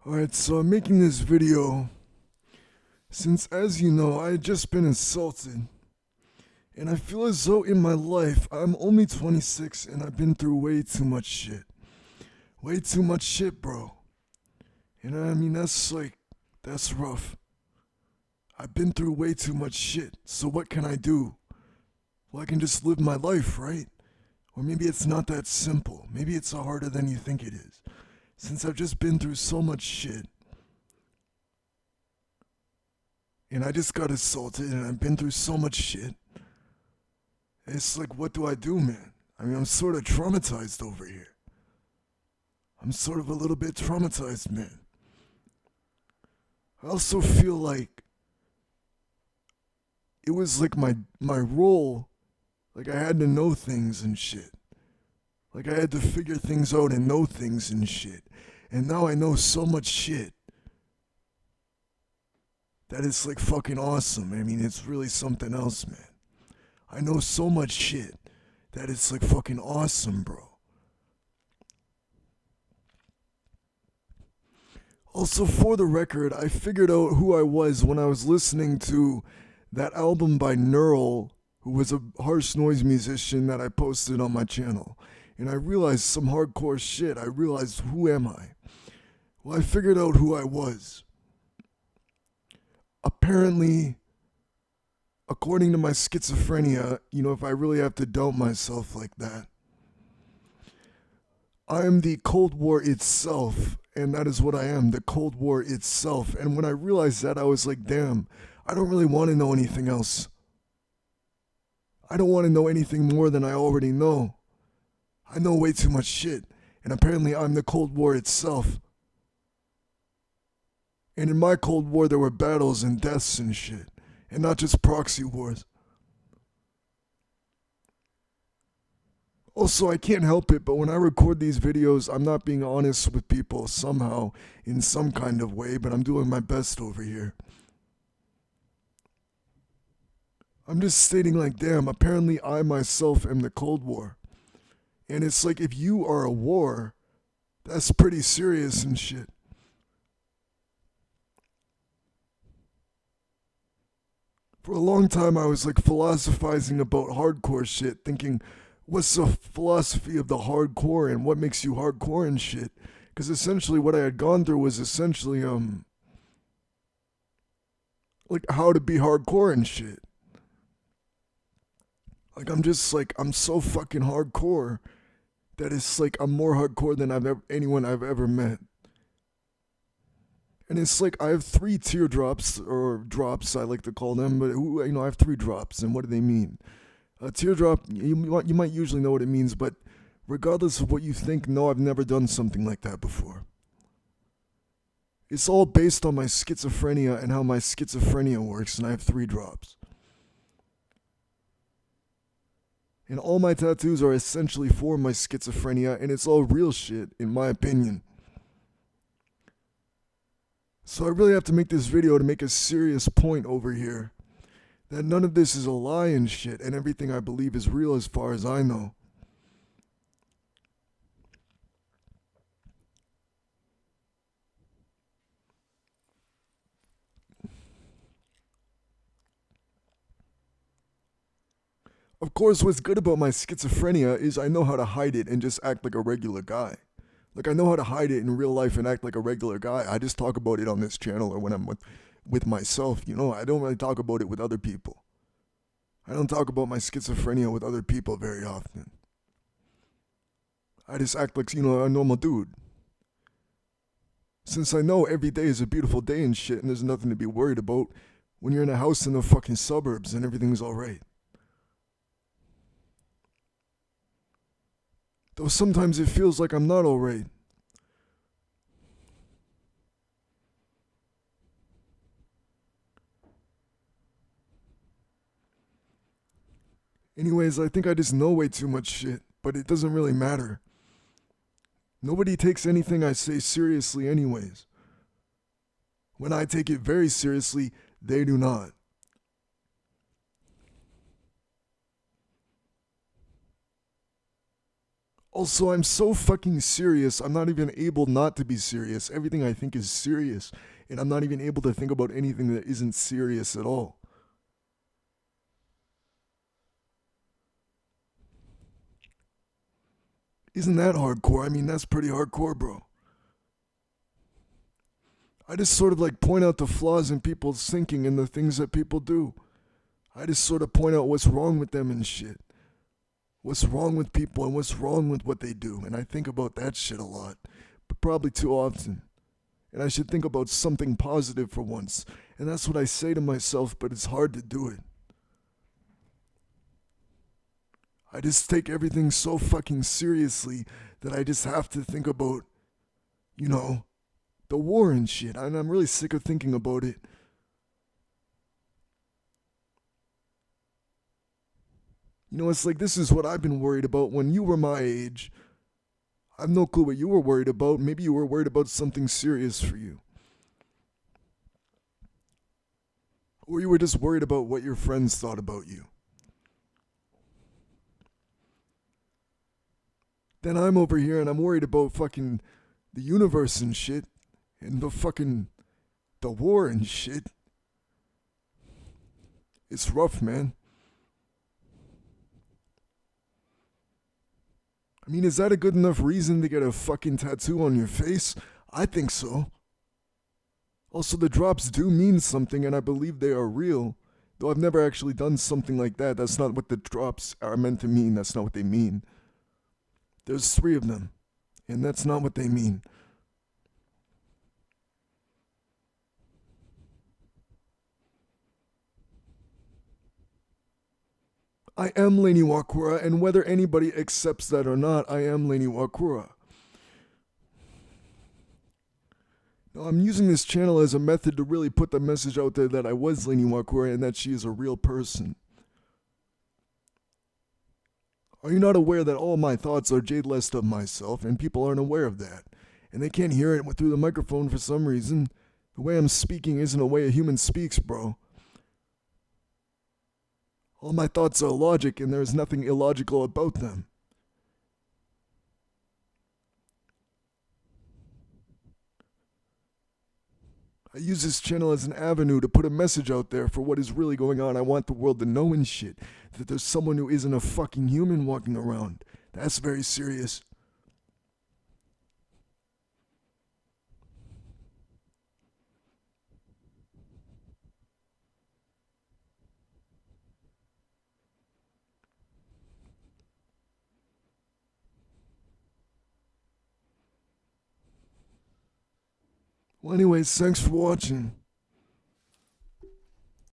Alright, so I'm making this video since, as you know, I had just been assaulted. And I feel as though in my life, I'm only 26 and I've been through way too much shit. Way too much shit, bro. You know what I mean? That's rough. I've been through way too much shit. So what can I do? Well, I can just live my life, right? Or maybe it's not that simple. Maybe it's harder than you think it is. Since I've just been through so much shit, and I just got assaulted and I've been through so much shit. It's like, what do I do, man? I mean, I'm sort of traumatized over here. I'm sort of a little bit traumatized, man. I also feel like it was like my role, like I had to know things and shit. Like I had to figure things out and know things and shit. And now I know so much shit that it's like fucking awesome. I mean, it's really something else, man. I know so much shit that it's like fucking awesome, bro. Also, for the record, I figured out who I was when I was listening to that album by Neural, who was a harsh noise musician that I posted on my channel. And I realized some hardcore shit. I realized, who am I? Well, I figured out who I was. Apparently, according to my schizophrenia, if I really have to doubt myself like that, I am the Cold War itself, and that is what I am, the Cold War itself. And when I realized that, I was like, damn, I don't really want to know anything else. I don't want to know anything more than I already know. I know way too much shit, and apparently I'm the Cold War itself. And in my Cold War, there were battles and deaths and shit, and not just proxy wars. Also, I can't help it, but when I record these videos, I'm not being honest with people somehow, in some kind of way, but I'm doing my best over here. I'm just stating, like, damn, apparently I myself am the Cold War. And it's like, if you are a war, that's pretty serious and shit. For a long time, I was like philosophizing about hardcore shit, thinking, what's the philosophy of the hardcore and what makes you hardcore and shit? Because essentially, what I had gone through was essentially, like how to be hardcore and shit. Like, I'm so fucking hardcore that it's like I'm more hardcore than anyone I've ever met. And it's like I have three teardrops, or drops I like to call them, but I have three drops, and what do they mean? A teardrop, you might usually know what it means, but regardless of what you think, no, I've never done something like that before. It's all based on my schizophrenia and how my schizophrenia works, and I have three drops. And all my tattoos are essentially for my schizophrenia, and it's all real shit, in my opinion. So I really have to make this video to make a serious point over here. That none of this is a lie and shit, and everything I believe is real as far as I know. Of course, what's good about my schizophrenia is I know how to hide it and just act like a regular guy. Like, I know how to hide it in real life and act like a regular guy. I just talk about it on this channel or when I'm with myself, I don't really talk about it with other people. I don't talk about my schizophrenia with other people very often. I just act like, a normal dude. Since I know every day is a beautiful day and shit, and there's nothing to be worried about when you're in a house in the fucking suburbs and everything's alright. Though sometimes it feels like I'm not alright. Anyways, I think I just know way too much shit, but it doesn't really matter. Nobody takes anything I say seriously anyways. When I take it very seriously, they do not. Also, I'm so fucking serious, I'm not even able not to be serious. Everything I think is serious, and I'm not even able to think about anything that isn't serious at all. Isn't that hardcore? I mean, that's pretty hardcore, bro. I just sort of like point out the flaws in people's thinking and the things that people do. I just sort of point out what's wrong with them and shit. What's wrong with people and what's wrong with what they do. And I think about that shit a lot, but probably too often. And I should think about something positive for once. And that's what I say to myself, but it's hard to do it. I just take everything so fucking seriously that I just have to think about, you know, the war and shit. And I'm really sick of thinking about it. You know, it's like this is what I've been worried about when you were my age. I have no clue what you were worried about. Maybe you were worried about something serious for you. Or you were just worried about what your friends thought about you. Then I'm over here and I'm worried about fucking the universe and shit. And the war and shit. It's rough, man. I mean, is that a good enough reason to get a fucking tattoo on your face? I think so. Also, the drops do mean something, and I believe they are real. Though I've never actually done something like that. That's not what the drops are meant to mean. That's not what they mean. There's 3 of them, and that's not what they mean. I am Lain Iwakura, and whether anybody accepts that or not, I am Lain Iwakura. Now, I'm using this channel as a method to really put the message out there that I was Lain Iwakura and that she is a real person. Are you not aware that all my thoughts are jade-less of myself, and people aren't aware of that? And they can't hear it through the microphone for some reason. The way I'm speaking isn't a way a human speaks, bro. All my thoughts are logic, and there is nothing illogical about them. I use this channel as an avenue to put a message out there for what is really going on. I want the world to know and shit that there's someone who isn't a fucking human walking around. That's very serious. Well, anyways, thanks for watching.